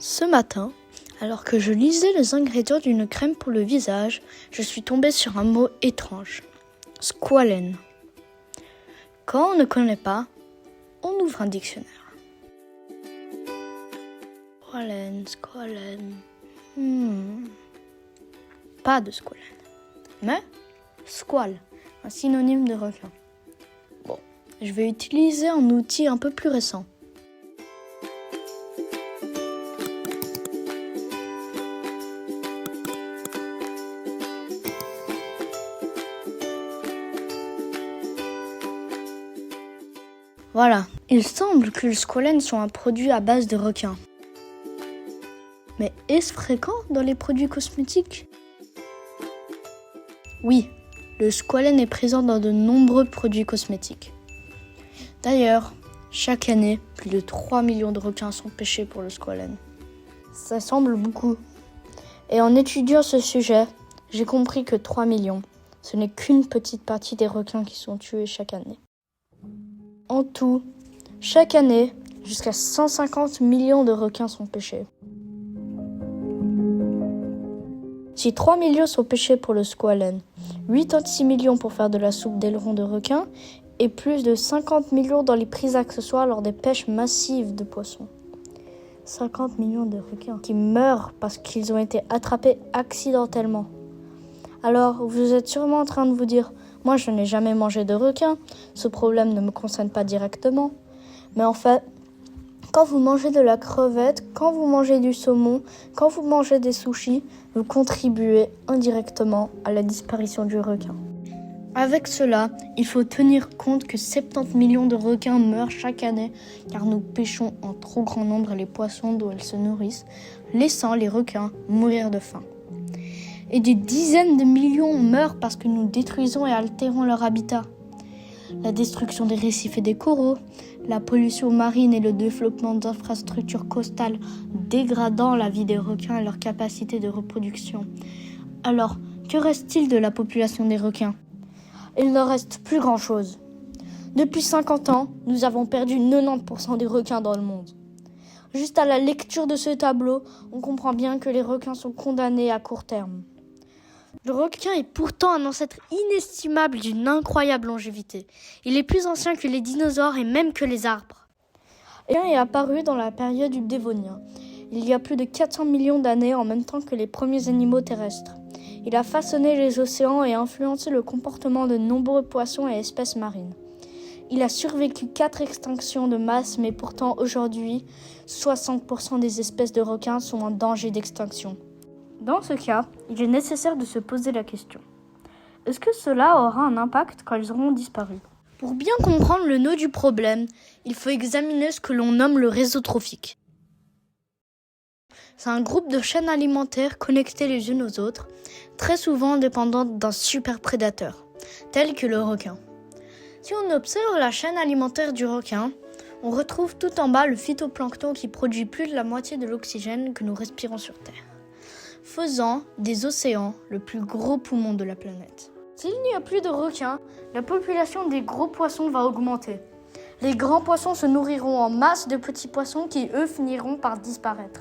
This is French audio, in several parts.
Ce matin, alors que je lisais les ingrédients d'une crème pour le visage, je suis tombée sur un mot étrange. Squalène. Quand on ne connaît pas, on ouvre un dictionnaire. Squalène. Pas de squalène. Mais squale, un synonyme de requin. Bon, je vais utiliser un outil un peu plus récent. Voilà, il semble que le squalène soit un produit à base de requin. Mais est-ce fréquent dans les produits cosmétiques ? Oui, le squalène est présent dans de nombreux produits cosmétiques. D'ailleurs, chaque année, plus de 3 millions de requins sont pêchés pour le squalène. Ça semble beaucoup. Et en étudiant ce sujet, j'ai compris que 3 millions, ce n'est qu'une petite partie des requins qui sont tués chaque année. En tout, chaque année, jusqu'à 150 millions de requins sont pêchés. Si 3 millions sont pêchés pour le squalène, 86 millions pour faire de la soupe d'aileron de requin et plus de 50 millions dans les prises accessoires lors des pêches massives de poissons. 50 millions de requins qui meurent parce qu'ils ont été attrapés accidentellement. Alors, vous êtes sûrement en train de vous dire « Moi, je n'ai jamais mangé de requin, ce problème ne me concerne pas directement. » Mais en fait, quand vous mangez de la crevette, quand vous mangez du saumon, quand vous mangez des sushis, vous contribuez indirectement à la disparition du requin. Avec cela, il faut tenir compte que 70 millions de requins meurent chaque année car nous pêchons en trop grand nombre les poissons dont ils se nourrissent, laissant les requins mourir de faim. Et des dizaines de millions meurent parce que nous détruisons et altérons leur habitat. La destruction des récifs et des coraux, la pollution marine et le développement d'infrastructures costales dégradant la vie des requins et leur capacité de reproduction. Alors, que reste-t-il de la population des requins ? Il ne reste plus grand-chose. Depuis 50 ans, nous avons perdu 90% des requins dans le monde. Juste à la lecture de ce tableau, on comprend bien que les requins sont condamnés à court terme. Le requin est pourtant un ancêtre inestimable d'une incroyable longévité. Il est plus ancien que les dinosaures et même que les arbres. Le requin est apparu dans la période du Dévonien, il y a plus de 400 millions d'années en même temps que les premiers animaux terrestres. Il a façonné les océans et influencé le comportement de nombreux poissons et espèces marines. Il a survécu 4 extinctions de masse, mais pourtant aujourd'hui, 60% des espèces de requins sont en danger d'extinction. Dans ce cas, il est nécessaire de se poser la question. Est-ce que cela aura un impact quand ils auront disparu ? Pour bien comprendre le nœud du problème, il faut examiner ce que l'on nomme le réseau trophique. C'est un groupe de chaînes alimentaires connectées les unes aux autres, très souvent dépendantes d'un super prédateur, tel que le requin. Si on observe la chaîne alimentaire du requin, on retrouve tout en bas le phytoplancton qui produit plus de la moitié de l'oxygène que nous respirons sur Terre, faisant des océans le plus gros poumon de la planète. S'il n'y a plus de requins, la population des gros poissons va augmenter. Les grands poissons se nourriront en masse de petits poissons qui, eux, finiront par disparaître.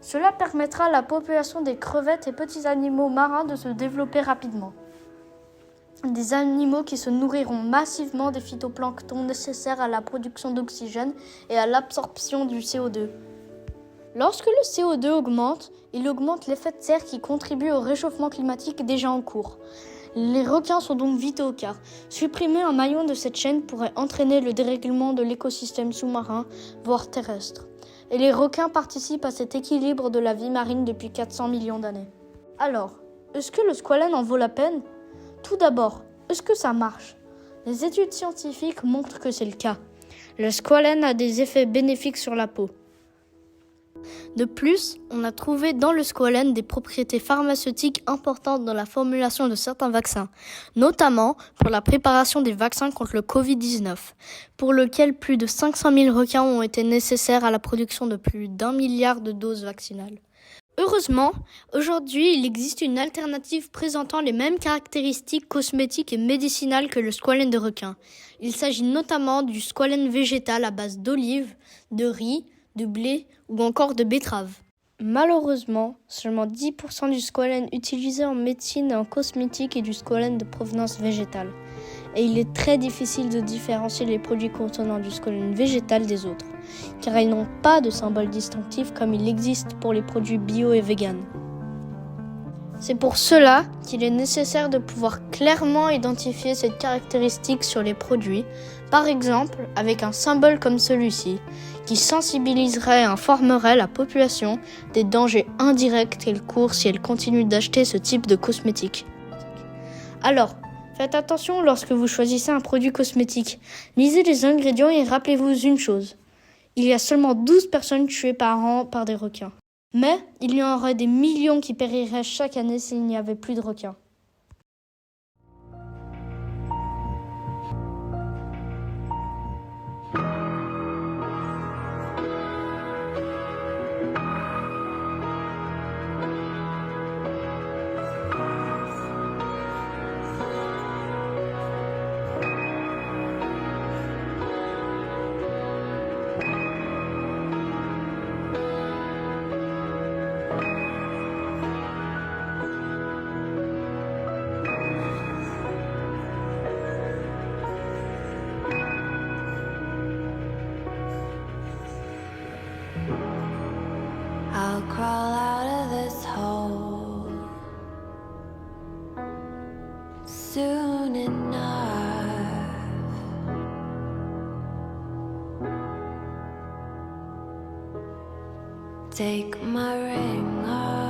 Cela permettra à la population des crevettes et petits animaux marins de se développer rapidement. Des animaux qui se nourriront massivement des phytoplanctons nécessaires à la production d'oxygène et à l'absorption du CO2. Lorsque le CO2 augmente, il augmente l'effet de serre qui contribue au réchauffement climatique déjà en cours. Les requins sont donc vitaux car supprimer un maillon de cette chaîne pourrait entraîner le dérèglement de l'écosystème sous-marin, voire terrestre. Et les requins participent à cet équilibre de la vie marine depuis 400 millions d'années. Alors, est-ce que le squalène en vaut la peine ? Tout d'abord, est-ce que ça marche ? Les études scientifiques montrent que c'est le cas. Le squalène a des effets bénéfiques sur la peau. De plus, on a trouvé dans le squalène des propriétés pharmaceutiques importantes dans la formulation de certains vaccins, notamment pour la préparation des vaccins contre le Covid-19, pour lequel plus de 500 000 requins ont été nécessaires à la production de plus d'1 milliard de doses vaccinales. Heureusement, aujourd'hui, il existe une alternative présentant les mêmes caractéristiques cosmétiques et médicinales que le squalène de requin. Il s'agit notamment du squalène végétal à base d'olive, de riz, de blé ou encore de betteraves. Malheureusement, seulement 10% du squalène utilisé en médecine et en cosmétique est du squalène de provenance végétale. Et il est très difficile de différencier les produits contenant du squalène végétal des autres, car ils n'ont pas de symbole distinctif comme il existe pour les produits bio et vegan. C'est pour cela qu'il est nécessaire de pouvoir clairement identifier cette caractéristique sur les produits, par exemple avec un symbole comme celui-ci, qui sensibiliserait et informerait la population des dangers indirects qu'elle court si elle continue d'acheter ce type de cosmétique. Alors, faites attention lorsque vous choisissez un produit cosmétique. Lisez les ingrédients et rappelez-vous une chose. Il y a seulement 12 personnes tuées par an par des requins. Mais il y en aurait des millions qui périraient chaque année s'il n'y avait plus de requins. I'll crawl out of this hole soon enough. Take my ring off.